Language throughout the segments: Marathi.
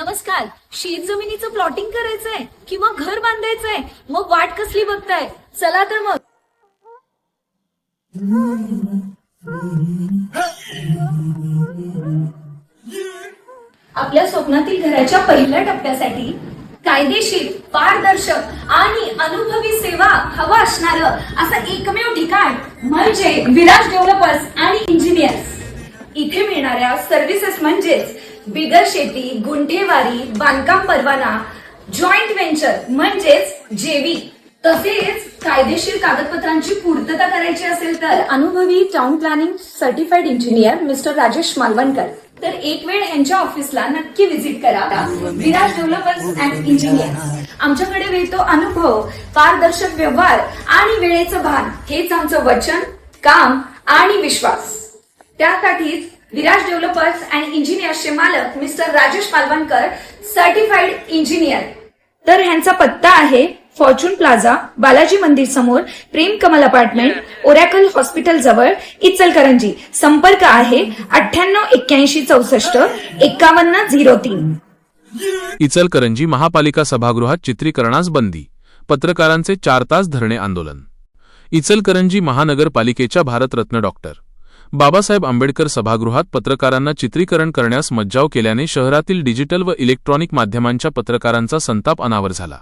नमस्कार. शेत जमिनीचं प्लॉटिंग करायचंय किंवा घर बांधायचंय, मग वाट कसली बघताय? चला तर मग. आपल्या स्वप्नातील घराच्या पहिल्या टप्प्यासाठी कायदेशीर, पारदर्शक आणि अनुभवी सेवा हवा असणारं असं एकमेव ठिकाण म्हणजे विराज डेव्हलपर्स आणि इंजिनियर्स. इथे मिळणाऱ्या सर्व्हिसेस म्हणजेच बिगर शेती, गुंठेवारी, बांधकाम परवाना, जॉईंट व्हेंचर म्हणजेच जेवी, तसेच कायदेशीर कागदपत्रांची पूर्तता करायची असेल तर अनुभवी town planning certified engineer mister Rajesh Malvankar. तर एक वेळ यांच्या ऑफिसला नक्की व्हिजिट करा. Viraj developers and engineers. आमच्याकडे मिळतो अनुभव, पारदर्शक व्यवहार आणि वेळेचं भान. हेच आमचं वचन, काम आणि विश्वास. त्यासाठीच विराज डेव्हलपर्स अँड इंजिनियर्सचे मालक mister Rajesh Malvankar, certified engineer. तर ह्यांचा पत्ता आहे फॉर्च्यून प्लाझा, बालाजी मंदिर समोर, प्रेम कमल अपार्टमेंट, ओरॅकल हॉस्पिटल जवळ, इचलकरंजी. संपर्क आहे 9881645103. इचलकरंजी महापालिका सभागृहात चित्रीकरणास बंदी, पत्रकारांचे 4 तास धरणे आंदोलन. इचलकरंजी महानगरपालिकेच्या भारतरत्न डॉक्टर बाबासाहेब आंबेडकर सभागृहात पत्रकारांना चित्रीकरण करण्यास मज्जाव केल्याने शहरातील डिजिटल व इलेक्ट्रॉनिक माध्यमांच्या पत्रकारांचा संताप अनावर झाला.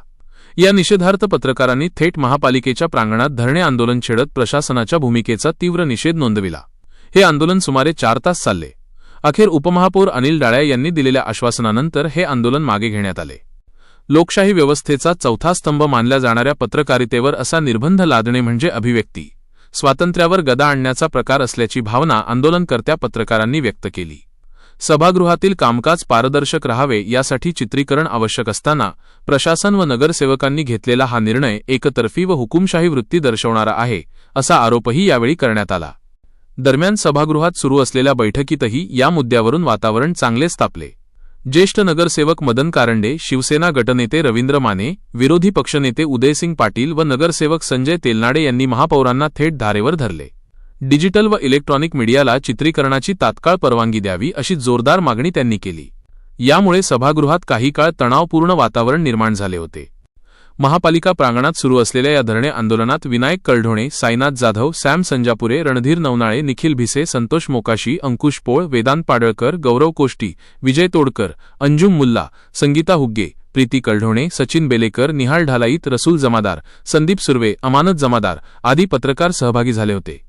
या निषेधार्थ पत्रकारांनी थेट महापालिकेच्या प्रांगणात धरणे आंदोलन छेडत प्रशासनाच्या भूमिकेचा तीव्र निषेध नोंदविला. हे आंदोलन सुमारे 4 तास चालले. अखेर उपमहापौर अनिल डाळ्या यांनी दिलेल्या आश्वासनानंतर हे आंदोलन मागे घेण्यात आले. लोकशाही व्यवस्थेचा चौथा स्तंभ मानल्या जाणाऱ्या पत्रकारितेवर असा निर्बंध लादणे म्हणजे अभिव्यक्ती स्वातंत्र्यावर गदा आणण्याचा प्रकार असल्याची भावना आंदोलनकर्त्या पत्रकारांनी व्यक्त केली. सभागृहातील कामकाज पारदर्शक राहावे यासाठी चित्रीकरण आवश्यक असताना प्रशासन व नगरसेवकांनी घेतलेला हा निर्णय एकतर्फी व हुकुमशाही वृत्ती दर्शवणारा आहे, असा आरोपही यावेळी करण्यात आला. दरम्यान सभागृहात सुरू असलेल्या बैठकीतही या मुद्द्यावरून वातावरण चांगलेच तापले. ज्येष्ठ नगरसेवक मदन कारंडे, शिवसेना गटनेते रवींद्र माने, विरोधी पक्षनेते उदयसिंग पाटील व नगरसेवक संजय तेलनाडे यांनी महापौरांना थेट धारेवर धरले. डिजिटल व इलेक्ट्रॉनिक मीडियाला चित्रीकरणाची तात्काळ परवानगी द्यावी अशी जोरदार मागणी त्यांनी केली. यामुळे सभागृहात काही काळ तणावपूर्ण वातावरण निर्माण झाले होते. महापालिका प्रांगणात सुरू असलेल्या या धरणे आंदोलनात विनायक कलढोणे, साईनाथ जाधव, सॅम संजापुरे, रणधीर नवनाळे, निखिल भिसे, संतोष मोकाशी, अंकुश पोळ, वेदांत पाडळकर, गौरव कोष्टी, विजय तोडकर, अंजुम मुल्ला, संगीता हुग्गे, प्रीती कलढोणे, सचिन बेलेकर, निहाल ढालाईत, रसूल जमादार, संदीप सुर्वे, अमानत जमादार आदी पत्रकार सहभागी झाले होते.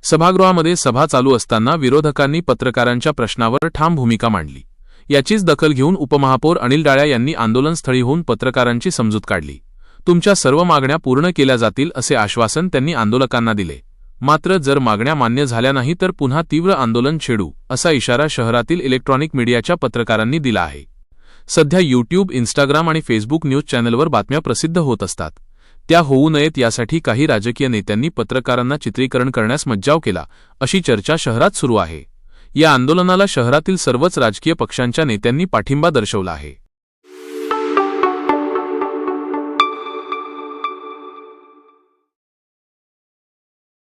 सभागृहामध्ये सभा चालू असताना विरोधकांनी पत्रकारांच्या प्रश्नावर ठाम भूमिका मांडली. याचीच दखल घेऊन उपमहापौर अनिल डाळ्या यांनी आंदोलनस्थळी होऊन पत्रकारांची समजूत काढली. तुमच्या सर्व मागण्या पूर्ण केल्या जातील असे आश्वासन त्यांनी आंदोलकांना दिले. मात्र जर मागण्या मान्य झाल्या नाही तर पुन्हा तीव्र आंदोलन छेडू असा इशारा शहरातील इलेक्ट्रॉनिक मीडियाच्या पत्रकारांनी दिला आहे. सध्या यूट्यूब, इंस्टाग्राम आणि फेसबुक न्यूज चॅनलवर बातम्या प्रसिद्ध होत असतात. त्या होऊ नयेत यासाठी काही राजकीय नेत्यांनी पत्रकारांना चित्रीकरण करण्यास मज्जाव केला, अशी चर्चा शहरात सुरू आहे. या आंदोलनाला शहरातील सर्वच राजकीय पक्षांच्या नेत्यांनी पाठिंबा दर्शवला आहे.